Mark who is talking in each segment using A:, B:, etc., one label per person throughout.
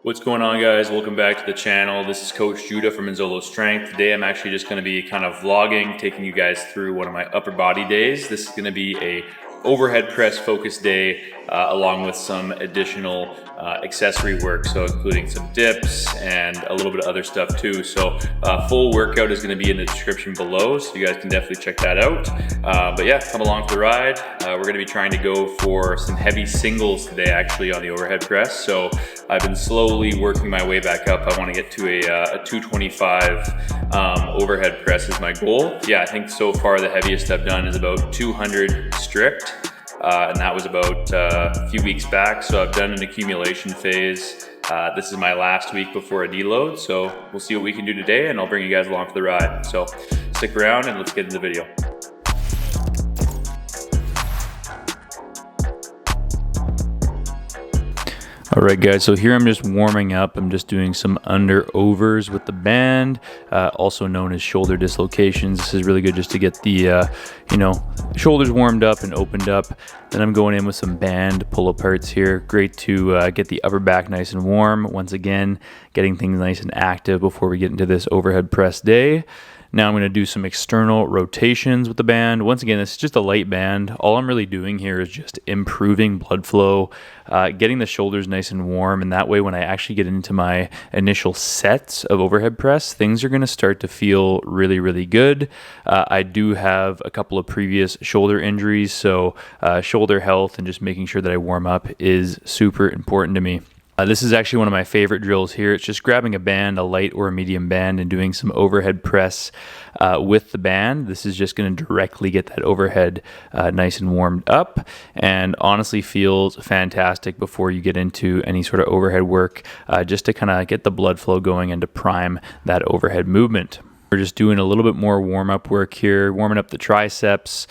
A: What's going on, guys? Welcome back to the channel. This is Coach Judah from Inzolo Strength. Today I'm actually just going to be kind of vlogging, taking you guys through one of my upper body days. This is going to be a overhead press focused day along with some additional accessory work, so including some dips and a little bit of other stuff too. So full workout is going to be in the description below, so you guys can definitely check that out. But yeah, come along for the ride. We're going to be trying to go for some heavy singles today actually on the overhead press. So I've been slowly working my way back up. I want to get to a 225 overhead press is my goal. Yeah, I think so far the heaviest I've done is about 200 strict. And that was about a few weeks back. So I've done an accumulation phase. This is my last week before a deload. So we'll see what we can do today and I'll bring you guys along for the ride. So stick around and let's get into the video. Alright guys, so here I'm just warming up. I'm just doing some under overs with the band, also known as shoulder dislocations. This is really good just to get the, shoulders warmed up and opened up. Then I'm going in with some band pull aparts here. Great to get the upper back nice and warm. Once again, getting things nice and active before we get into this overhead press day. Now I'm going to do some external rotations with the band. Once again, this is just a light band. All I'm really doing here is just improving blood flow, getting the shoulders nice and warm, and that way when I actually get into my initial sets of overhead press, things are going to start to feel really, really good. I do have a couple of previous shoulder injuries, so shoulder health and just making sure that I warm up is super important to me. This is actually one of my favorite drills here. It's just grabbing a band, a light or a medium band, and doing some overhead press with the band. This is just going to directly get that overhead nice and warmed up, and honestly feels fantastic before you get into any sort of overhead work, just to kind of get the blood flow going and to prime that overhead movement. We're just doing a little bit more warm-up work here, warming up the triceps.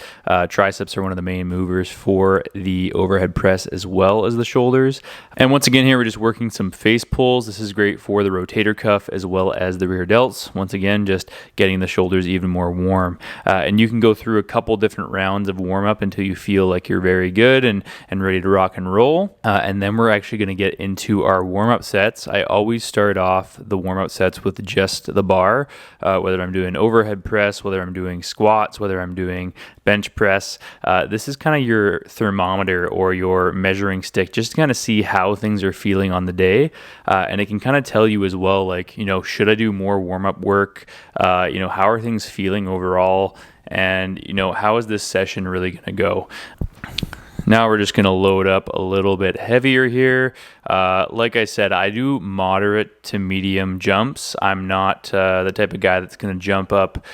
A: Triceps are one of the main movers for the overhead press as well as the shoulders. And once again here, we're just working some face pulls. This is great for the rotator cuff as well as the rear delts. Once again, just getting the shoulders even more warm. And you can go through a couple different rounds of warm-up until you feel like you're very good and ready to rock and roll. And then we're actually going to get into our warm-up sets. I always start off the warm-up sets with just the bar, whether I'm doing overhead press, whether I'm doing squats, whether I'm doing bench press. This is kind of your thermometer or your measuring stick, just to kind of see how things are feeling on the day. And it can kind of tell you as well, like, should I do more warm-up work? How are things feeling overall? And, how is this session really going to go? Now we're just going to load up a little bit heavier here. Like I said, I do moderate to medium jumps. I'm not the type of guy that's going to jump up,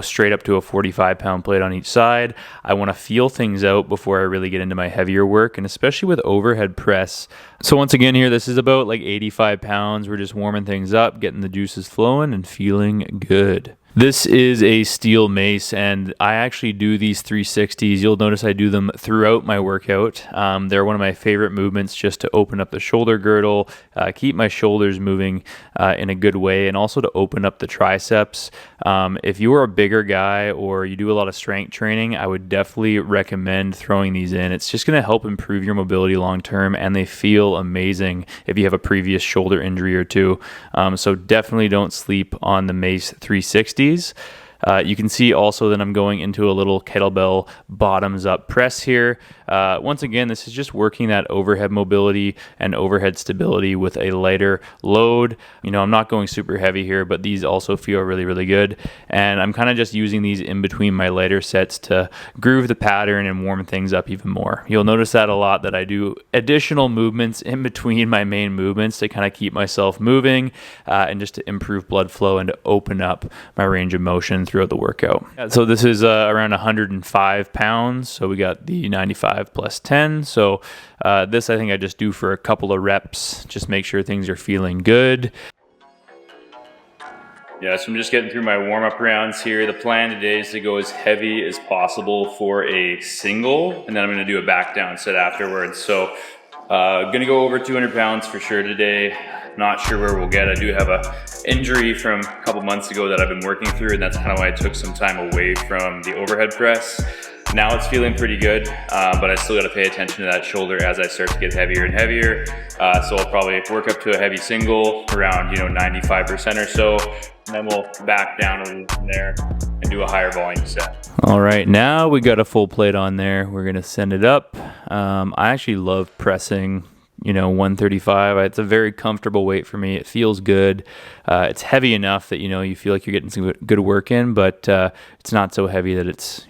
A: straight up to a 45-pound plate on each side. I want to feel things out before I really get into my heavier work, and especially with overhead press. So once again here, this is about like 85 pounds. We're just warming things up, getting the juices flowing and feeling good. This is a steel mace, and I actually do these 360s. You'll notice I do them throughout my workout. They're one of my favorite movements just to open up the shoulder girdle, keep my shoulders moving in a good way, and also to open up the triceps. If you are a bigger guy or you do a lot of strength training, I would definitely recommend throwing these in. It's just going to help improve your mobility long term, and they feel amazing if you have a previous shoulder injury or two. So definitely don't sleep on the Mace 360s. You can see also that I'm going into a little kettlebell bottoms up press here. Once again, this is just working that overhead mobility and overhead stability with a lighter load. I'm not going super heavy here, but these also feel really, really good. And I'm kind of just using these in between my lighter sets to groove the pattern and warm things up even more. You'll notice that a lot, that I do additional movements in between my main movements to kind of keep myself moving and just to improve blood flow and to open up my range of motion throughout the workout. So this is around 105 pounds. So we got the 95 plus 10. So this I think I just do for a couple of reps, just make sure things are feeling good. Yeah, so I'm just getting through my warm-up rounds here. The plan today is to go as heavy as possible for a single, and then I'm going to do a back down set afterwards. So going to go over 200 pounds for sure today. Not sure where we'll get. I do have a injury from a couple months ago that I've been working through, and that's kind of why I took some time away from the overhead press. Now it's feeling pretty good, but I still got to pay attention to that shoulder as I start to get heavier and heavier. So I'll probably work up to a heavy single around 95% or so, and then we'll back down a little from there and do a higher volume set. All right, now we got a full plate on there. We're gonna send it up. I actually love pressing 135. It's a very comfortable weight for me. It feels good. It's heavy enough that you feel like you're getting some good work in, but it's not so heavy that it's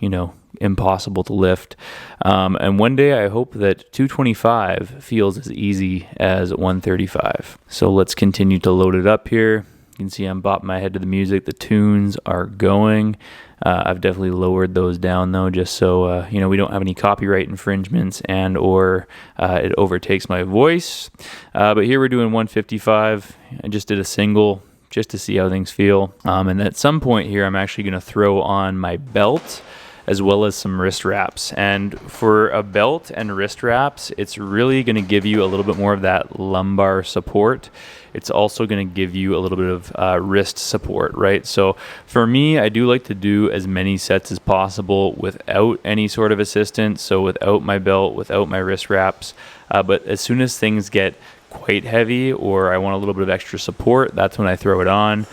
A: impossible to lift. And one day I hope that 225 feels as easy as 135. So let's continue to load it up here. You can see I'm bopping my head to the music. The tunes are going. I've definitely lowered those down though, just so we don't have any copyright infringements and or it overtakes my voice. But here we're doing 155. I just did a single just to see how things feel. And at some point here, I'm actually going to throw on my belt as well as some wrist wraps. And for a belt and wrist wraps, it's really going to give you a little bit more of that lumbar support. It's also going to give you a little bit of wrist support, right? So for me, I do like to do as many sets as possible without any sort of assistance. So without my belt, without my wrist wraps. But as soon as things get quite heavy or I want a little bit of extra support, that's when I throw it on.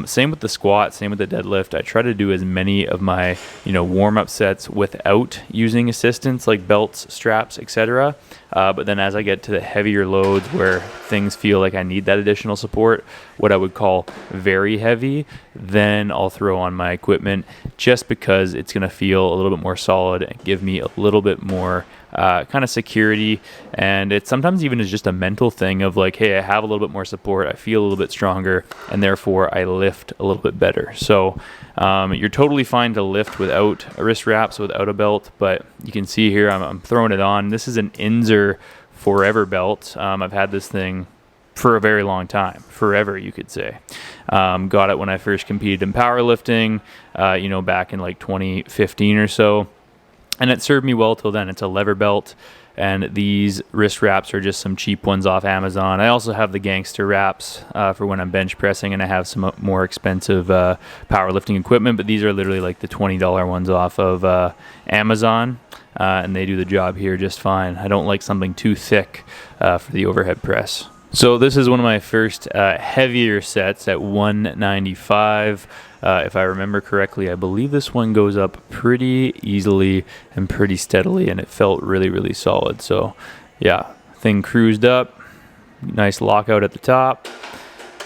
A: Same with the squat, same with the deadlift. I try to do as many of my warm-up sets without using assistance like belts, straps, etc. But then as I get to the heavier loads where things feel like I need that additional support, what I would call very heavy, then I'll throw on my equipment just because it's going to feel a little bit more solid and give me a little bit more kind of security. And it sometimes even is just a mental thing of like, hey, I have a little bit more support, I feel a little bit stronger, and therefore I lift a little bit better. So you're totally fine to lift without a wrist wraps, without a belt, but you can see here I'm throwing it on. This is an Inzer Forever belt. I've had this thing for a very long time, forever you could say. Got it when I first competed in powerlifting, back in like 2015 or so. And it served me well till then. It's a lever belt, and these wrist wraps are just some cheap ones off Amazon. I also have the gangster wraps for when I'm bench pressing, and I have some more expensive powerlifting equipment, but these are literally like the $20 ones off of Amazon, and they do the job here just fine. I don't like something too thick for the overhead press. So this is one of my first heavier sets at 195. If I remember correctly, I believe this one goes up pretty easily and pretty steadily, and it felt really, really solid. So yeah, thing cruised up, nice lockout at the top,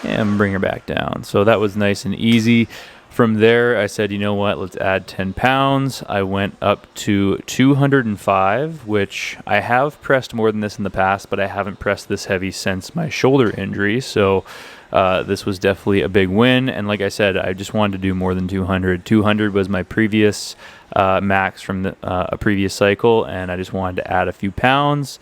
A: and bring her back down. So that was nice and easy. From there, I said, you know what, let's add 10 pounds. I went up to 205, which I have pressed more than this in the past, but I haven't pressed this heavy since my shoulder injury. So this was definitely a big win. And like I said, I just wanted to do more than 200. 200 was my previous max from a previous cycle, and I just wanted to add a few pounds.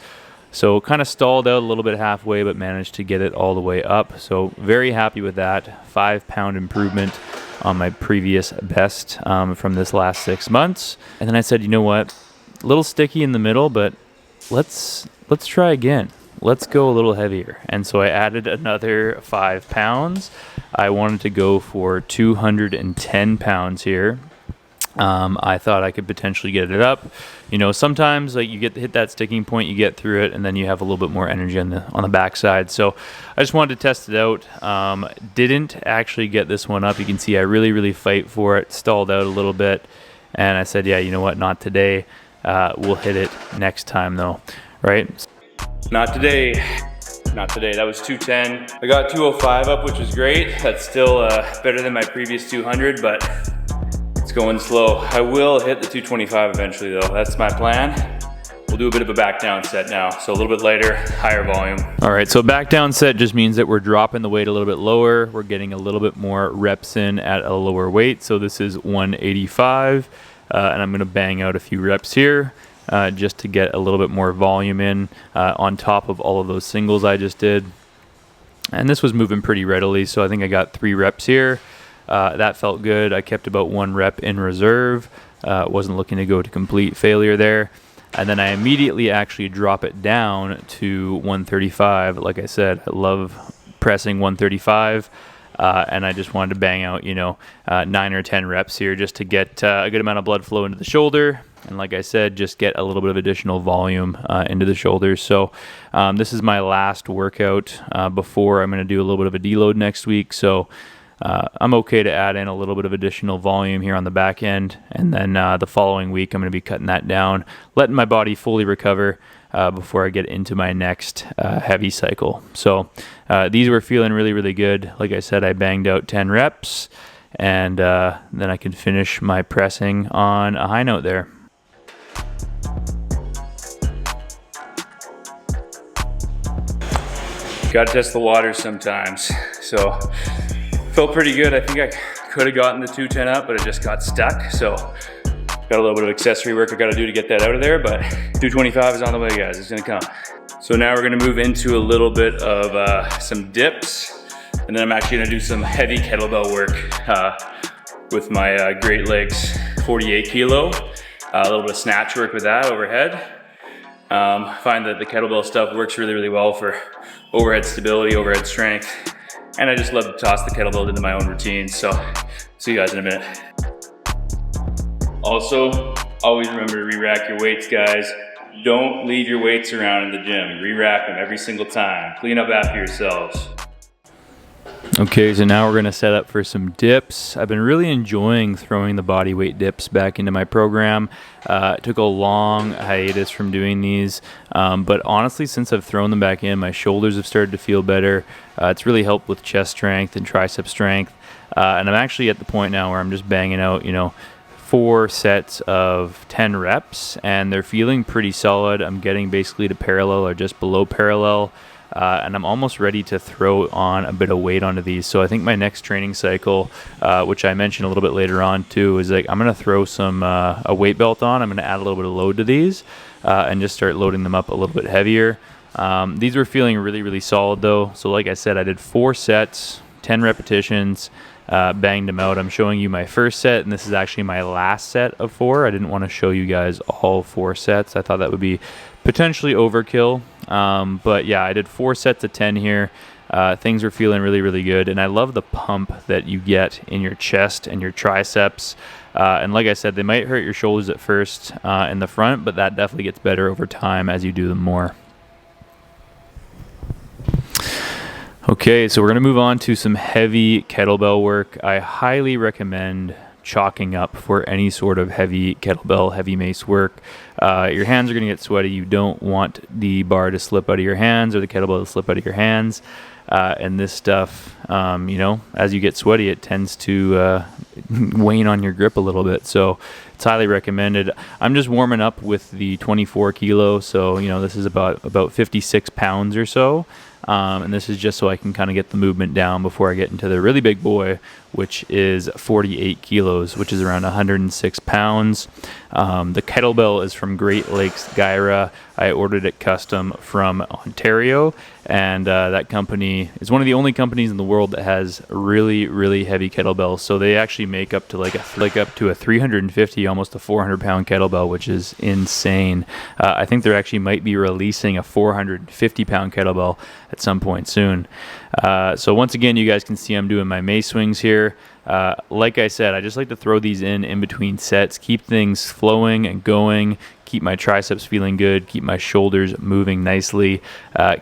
A: So kind of stalled out a little bit halfway, but managed to get it all the way up. So very happy with that. 5 pound improvement on my previous best from this last 6 months. And then I said, you know what, a little sticky in the middle, but let's try again. Let's go a little heavier. And so I added another 5 pounds. I wanted to go for 210 pounds here. I thought I could potentially get it up. Sometimes like you hit that sticking point, you get through it, and then you have a little bit more energy on the backside. So I just wanted to test it out. Didn't actually get this one up. You can see I really, really fight for it. Stalled out a little bit, and I said, yeah, you know what? Not today. We'll hit it next time though, right? Not today. Not today. That was 210. I got 205 up, which is great. That's still better than my previous 200, but it's going slow. I will hit the 225 eventually though. That's my plan. We'll do a bit of a back down set now. So a little bit lighter, higher volume. All right, so back down set just means that we're dropping the weight a little bit lower. We're getting a little bit more reps in at a lower weight. So this is 185, and I'm gonna bang out a few reps here just to get a little bit more volume in on top of all of those singles I just did. And this was moving pretty readily, so I think I got 3 reps here. That felt good. I kept about 1 rep in reserve. Wasn't looking to go to complete failure there. And then I immediately actually drop it down to 135. Like I said, I love pressing 135. and I just wanted to bang out, 9 or 10 reps here just to get a good amount of blood flow into the shoulder. And like I said, just get a little bit of additional volume into the shoulders. So this is my last workout before I'm going to do a little bit of a deload next week. So I'm okay to add in a little bit of additional volume here on the back end. And then the following week, I'm going to be cutting that down, letting my body fully recover before I get into my next heavy cycle. So these were feeling really, really good. Like I said, I banged out 10 reps, and then I can finish my pressing on a high note there. Got to test the water sometimes. So felt pretty good. I think I could have gotten the 210 up, but it just got stuck. So got a little bit of accessory work I got to do to get that out of there, but 225 is on the way, guys. It's gonna come. So now we're gonna move into a little bit of some dips, and then I'm actually gonna do some heavy kettlebell work with my Great Legs 48 kilo. A little bit of snatch work with that overhead. Find that the kettlebell stuff works really, really well for overhead stability, overhead strength, and I just love to toss the kettlebell into my own routine. So see you guys in a minute. Also, always remember to re-rack your weights, guys. Don't leave your weights around in the gym. Re-rack them every single time. Clean up after yourselves. Okay, so now we're gonna set up for some dips. I've been really enjoying throwing the body weight dips back into my program. It took a long hiatus from doing these, but honestly, since I've thrown them back in, my shoulders have started to feel better. It's really helped with chest strength and tricep strength. And I'm actually at the point now where I'm just banging out, 4 sets of 10 reps, and they're feeling pretty solid. I'm getting basically to parallel or just below parallel. And I'm almost ready to throw on a bit of weight onto these. So I think my next training cycle, which I mentioned a little bit later on too, is like I'm going to throw some a weight belt on. I'm going to add a little bit of load to these and just start loading them up a little bit heavier. These were feeling really, really solid though. So like I said, I did 4 sets, 10 repetitions, banged them out. I'm showing you my first set, and this is actually my last set of 4. I didn't want to show you guys all 4 sets. I thought that would be potentially overkill. But yeah, I did 4 sets of 10 here. Things were feeling really, really good. And I love the pump that you get in your chest and your triceps. And like I said, they might hurt your shoulders at first in the front, but that definitely gets better over time as you do them more. Okay, so we're going to move on to some heavy kettlebell work. I highly recommend chalking up for any sort of heavy kettlebell, heavy mace work. Your hands are going to get sweaty. You don't want the bar to slip out of your hands or the kettlebell to slip out of your hands. And this stuff, as you get sweaty, it tends to wane on your grip a little bit. So it's highly recommended. I'm just warming up with the 24 kilo. So, this is about 56 pounds or so. And this is just so I can kind of get the movement down before I get into the really big boy, which is 48 kilos, which is around 106 pounds. The kettlebell is from Great Lakes Gyra. I ordered it custom from Ontario, and that company is one of the only companies in the world that has really, really heavy kettlebells. So they actually make up to up to a 350, almost a 400 pound kettlebell, which is insane. I think they actually might be releasing a 450 pound kettlebell at some point soon. So once again, you guys can see I'm doing my mace swings here. Like I said, I just like to throw these in between sets, keep things flowing and going, keep my triceps feeling good, keep my shoulders moving nicely,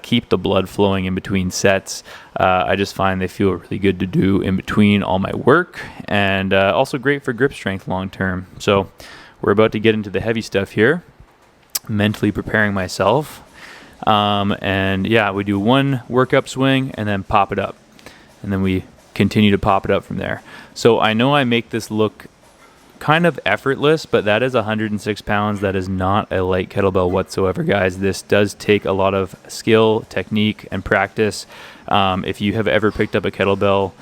A: keep the blood flowing in between sets. I just find they feel really good to do in between all my work, and also great for grip strength long term. So we're about to get into the heavy stuff here, mentally preparing myself. And yeah, we do one work up swing and then pop it up, and then we continue to pop it up from there. So I know I make this look kind of effortless, but that is 106 pounds. That is not a light kettlebell whatsoever, guys. This does take a lot of skill, technique, and practice. If you have ever picked up a kettlebell,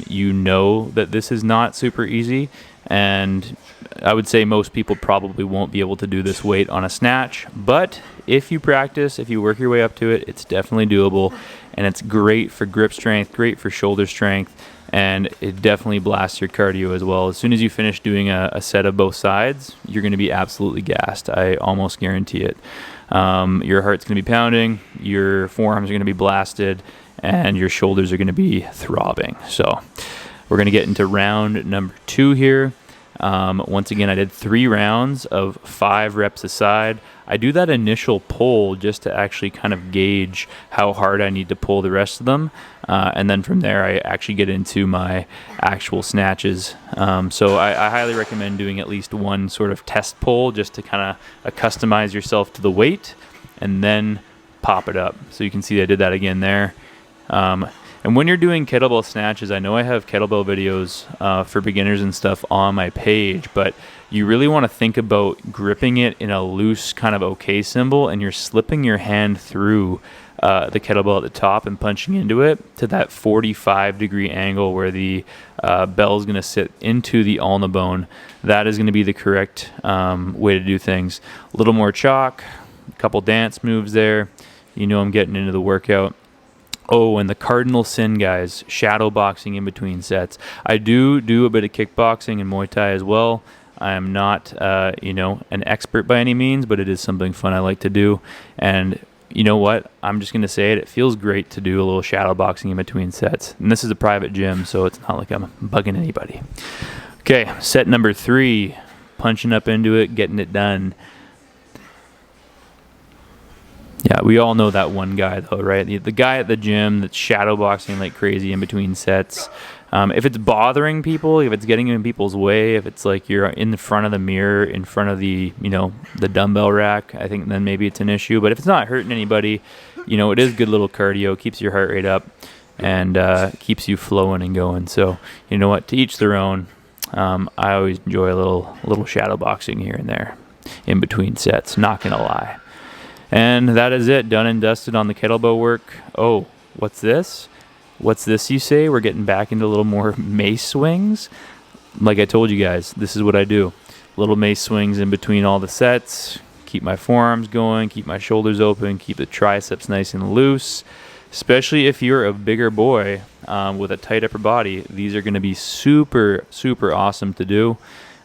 A: you know that this is not super easy, and I would say most people probably won't be able to do this weight on a snatch, but if you practice, if you work your way up to it, it's definitely doable, and it's great for grip strength, great for shoulder strength, and it definitely blasts your cardio as well. As soon as you finish doing a set of both sides, you're going to be absolutely gassed. I almost guarantee it. Your heart's going to be pounding, your forearms are going to be blasted, and your shoulders are going to be throbbing. So we're going to get into round number 2 here. Once again, I did 3 rounds of 5 reps a side. I do that initial pull just to actually kind of gauge how hard I need to pull the rest of them. And then from there, I actually get into my actual snatches. So I highly recommend doing at least one sort of test pull just to kind of customize yourself to the weight and then pop it up. So you can see I did that again there. And when you're doing kettlebell snatches, I know I have kettlebell videos for beginners and stuff on my page, but you really want to think about gripping it in a loose kind of OK symbol, and you're slipping your hand through the kettlebell at the top and punching into it to that 45-degree angle where the bell is going to sit into the ulna bone. That is going to be the correct way to do things. A little more chalk, a couple dance moves there. You know I'm getting into the workout. Oh, and the cardinal sin, guys, shadow boxing in between sets. I do a bit of kickboxing and Muay Thai as well. I am not, an expert by any means, but it is something fun I like to do. And you know what? I'm just going to say it. It feels great to do a little shadow boxing in between sets. And this is a private gym, so it's not like I'm bugging anybody. Okay, set number 3, punching up into it, getting it done. Yeah, we all know that one guy, though, right? The guy at the gym that's shadow boxing like crazy in between sets. If it's bothering people, if it's getting in people's way, if it's like you're in the front of the mirror, in front of the dumbbell rack, I think then maybe it's an issue. But if it's not hurting anybody, it is good little cardio, keeps your heart rate up, and keeps you flowing and going. So, you know what? To each their own. I always enjoy a little shadow boxing here and there in between sets, not going to lie. And that is it, done and dusted on the kettlebell work. Oh, what's this? What's this, you say? We're getting back into a little more mace swings. Like I told you guys, this is what I do. Little mace swings in between all the sets. Keep my forearms going, keep my shoulders open, keep the triceps nice and loose. Especially if you're a bigger boy with a tight upper body, these are going to be super, super awesome to do.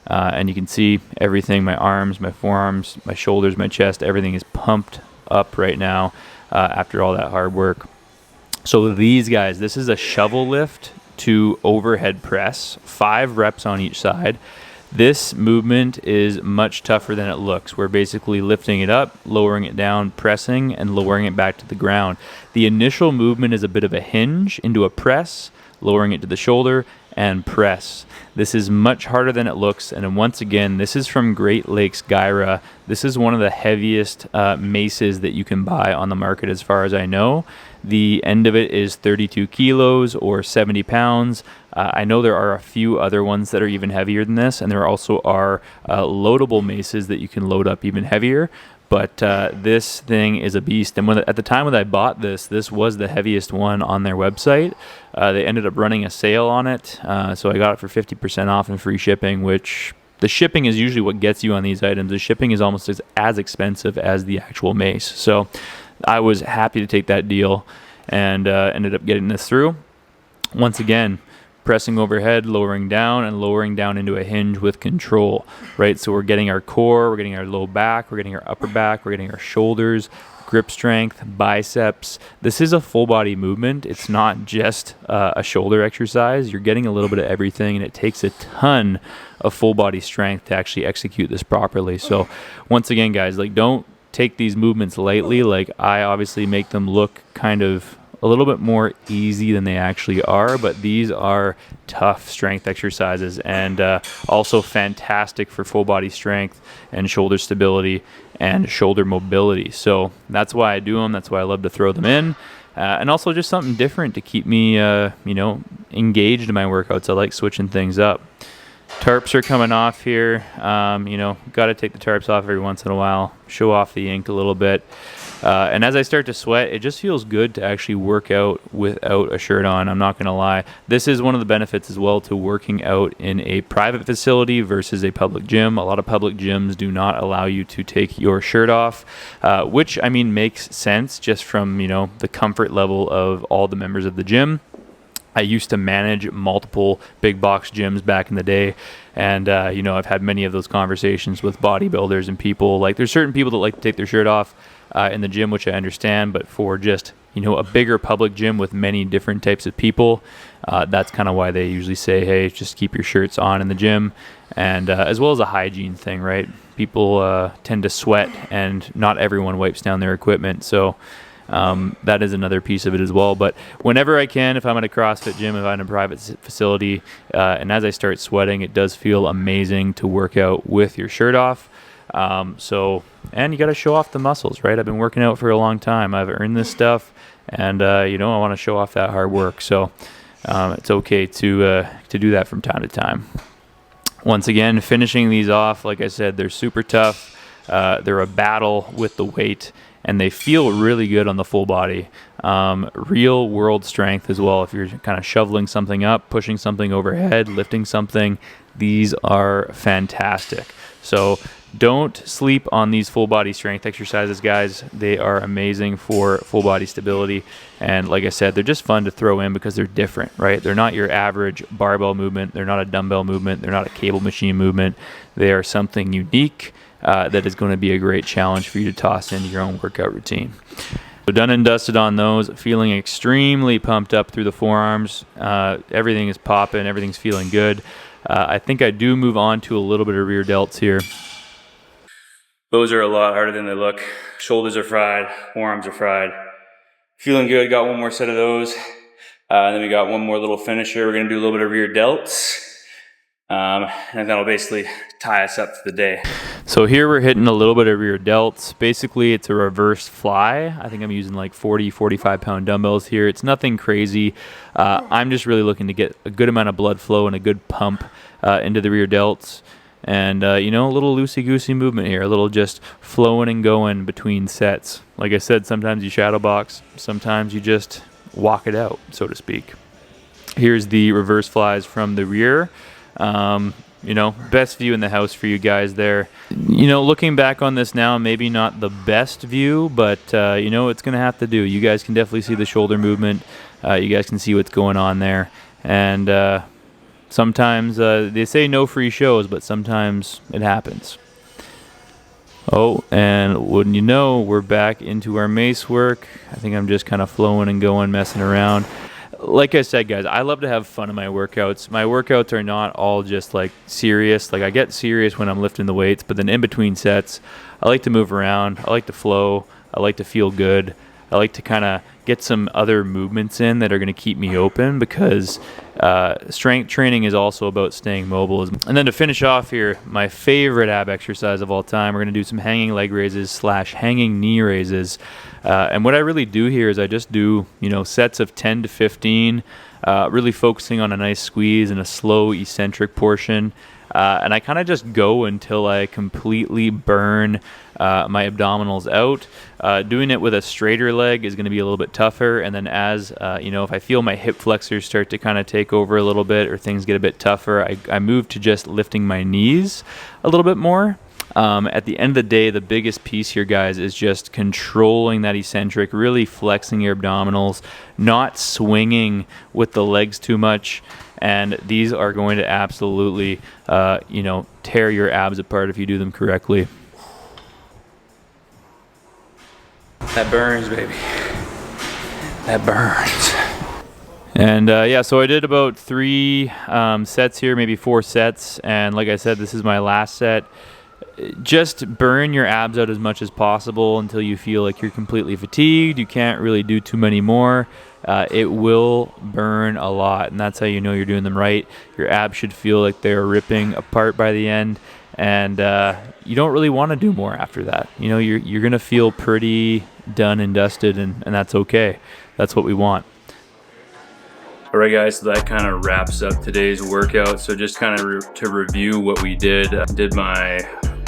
A: And you can see everything, my arms, my forearms, my shoulders, my chest, everything is pumped up right now after all that hard work. So these guys, this is a shovel lift to overhead press, 5 reps on each side. This movement is much tougher than it looks. We're basically lifting it up, lowering it down, pressing, and lowering it back to the ground. The initial movement is a bit of a hinge into a press, lowering it to the shoulder, and press. This is much harder than it looks, and once again, this is from Great Lakes Gyra. This is one of the heaviest maces that you can buy on the market as far as I know. The end of it is 32 kilos or 70 pounds. I know there are a few other ones that are even heavier than this, and there also are loadable maces that you can load up even heavier. But this thing is a beast. And at the time when I bought this was the heaviest one on their website. They ended up running a sale on it. So I got it for 50% off and free shipping, which the shipping is usually what gets you on these items. The shipping is almost as expensive as the actual mace. So I was happy to take that deal and ended up getting this through. Once again, pressing overhead, lowering down, and lowering down into a hinge with control, right? So we're getting our core, we're getting our low back, we're getting our upper back, we're getting our shoulders, grip strength, biceps. This is a full body movement. It's not just a shoulder exercise. You're getting a little bit of everything, and it takes a ton of full body strength to actually execute this properly. So once again, guys, don't take these movements lightly. I obviously make them look kind of a little bit more easy than they actually are, but these are tough strength exercises and also fantastic for full body strength and shoulder stability and shoulder mobility. So that's why I do them. That's why I love to throw them in. And also just something different to keep me, engaged in my workouts. I like switching things up. Tarps are coming off here. Got to take the tarps off every once in a while, show off the ink a little bit. And as I start to sweat, it just feels good to actually work out without a shirt on. I'm not going to lie. This is one of the benefits as well to working out in a private facility versus a public gym. A lot of public gyms do not allow you to take your shirt off, which, makes sense just from, the comfort level of all the members of the gym. I used to manage multiple big box gyms back in the day, and I've had many of those conversations with bodybuilders and people. There's certain people that like to take their shirt off in the gym, which I understand, but for just you know, a bigger public gym with many different types of people, that's kind of why they usually say, hey, just keep your shirts on in the gym. And as well as a hygiene thing, right? People tend to sweat, and not everyone wipes down their equipment. So that is another piece of it as well. But whenever I can, if I'm at a CrossFit gym, if I'm in a private facility, and as I start sweating, it does feel amazing to work out with your shirt off. And you got to show off the muscles, right? I've been working out for a long time. I've earned this stuff, and you know, I want to show off that hard work. So it's okay to do that from time to time. Once again, finishing these off, like I said, they're super tough. They're a battle with the weight, and they feel really good on the full body. Real world strength as well. If you're kind of shoveling something up, pushing something overhead, lifting something, these are fantastic. So don't sleep on these full body strength exercises, guys. They are amazing for full body stability. And like I said, they're just fun to throw in because they're different, right? They're not your average barbell movement. They're not a dumbbell movement. They're not a cable machine movement. They are something unique that is going to be a great challenge for you to toss into your own workout routine. So done and dusted on those, feeling extremely pumped up through the forearms. Everything is popping. Everything's feeling good. I think I do move on to a little bit of rear delts here. Those are a lot harder than they look. Shoulders are fried, forearms are fried. Feeling good, got one more set of those. Then we got one more little finisher. We're gonna do a little bit of rear delts. And that'll basically tie us up for the day. So here we're hitting a little bit of rear delts. Basically, it's a reverse fly. I think I'm using like 40, 45 pound dumbbells here. It's nothing crazy. I'm just really looking to get a good amount of blood flow and a good pump into the rear delts. And, you know, a little loosey-goosey movement here, a little just flowing and going between sets. Like I said, sometimes you shadow box, sometimes you just walk it out, so to speak. Here's the reverse flies from the rear. You know, best view in the house for you guys there. You know, looking back on this now, maybe not the best view, but, you know, it's going to have to do. You guys can definitely see the shoulder movement. You guys can see what's going on there. And, sometimes they say no free shows, but sometimes it happens. Oh, and wouldn't you know, we're back into our mace work. I think I'm just kind of flowing and going, messing around. Like I said, guys, I love to have fun in my workouts. My workouts are not all just like serious. Like I get serious when I'm lifting the weights, but then in between sets, I like to move around. I like to flow. I like to feel good. I like to kind of get some other movements in that are going to keep me open, because strength training is also about staying mobile. And then to finish off here, my favorite ab exercise of all time, we're going to do some hanging leg raises / hanging knee raises. And what I really do here is I just do, you know, sets of 10 to 15, really focusing on a nice squeeze and a slow eccentric portion. And I kind of just go until I completely burn my abdominals out. Doing it with a straighter leg is going to be a little bit tougher. And then as, you know, if I feel my hip flexors start to kind of take over a little bit, or things get a bit tougher, I move to just lifting my knees a little bit more. At the end of the day, the biggest piece here, guys, is just controlling that eccentric, really flexing your abdominals, not swinging with the legs too much. And these are going to absolutely, you know, tear your abs apart if you do them correctly. That burns, baby. That burns. And yeah, so I did about 3 sets here, maybe 4 sets. And like I said, this is my last set. Just burn your abs out as much as possible until you feel like you're completely fatigued. You can't really do too many more. It will burn a lot, and that's how you know you're doing them right. Your abs should feel like they're ripping apart by the end, and you don't really want to do more after that. You know, you're going to feel pretty done and dusted, and that's okay. That's what we want. All right, guys, so that kind of wraps up today's workout. So just kind of to review what we did, I did my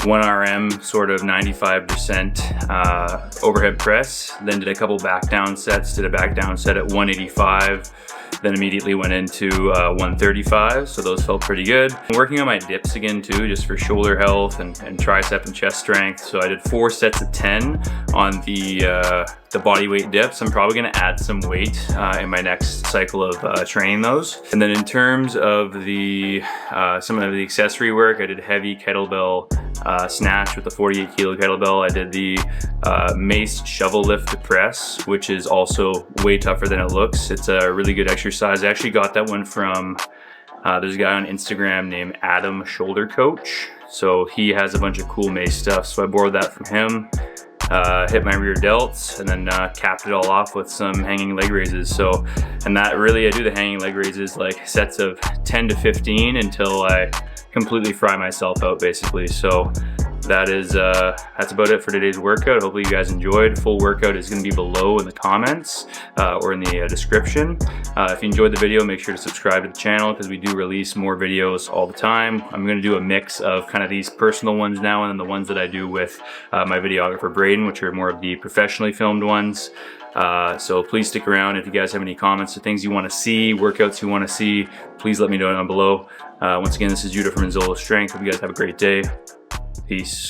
A: 1RM sort of 95% overhead press, then did a couple back down sets, did a back down set at 185, then immediately went into 135, so those felt pretty good. I'm working on my dips again too, just for shoulder health and tricep and chest strength. So I did 4 sets of 10 on the body weight dips. I'm probably gonna add some weight in my next cycle of training those. And then in terms of the some of the accessory work, I did heavy kettlebell snatch with the 48 kilo kettlebell. I did the Mace Shovel Lift press, which is also way tougher than it looks. It's a really good exercise. I actually got that one from, there's a guy on Instagram named Adam Shoulder Coach. So he has a bunch of cool Mace stuff. So I borrowed that from him. Hit my rear delts and then capped it all off with some hanging leg raises. So, and that really, I do the hanging leg raises like sets of 10 to 15 until I completely fry myself out basically. So that is, that's about it for today's workout. Hopefully you guys enjoyed. Full workout is going to be below in the comments or in the description. If you enjoyed the video, make sure to subscribe to the channel because we do release more videos all the time. I'm going to do a mix of kind of these personal ones now and then the ones that I do with my videographer Braden, which are more of the professionally filmed ones. So please stick around. If you guys have any comments or things you want to see, workouts you want to see, please let me know down below. Once again, this is Judah from Inzola Strength. Hope you guys have a great day. Peace.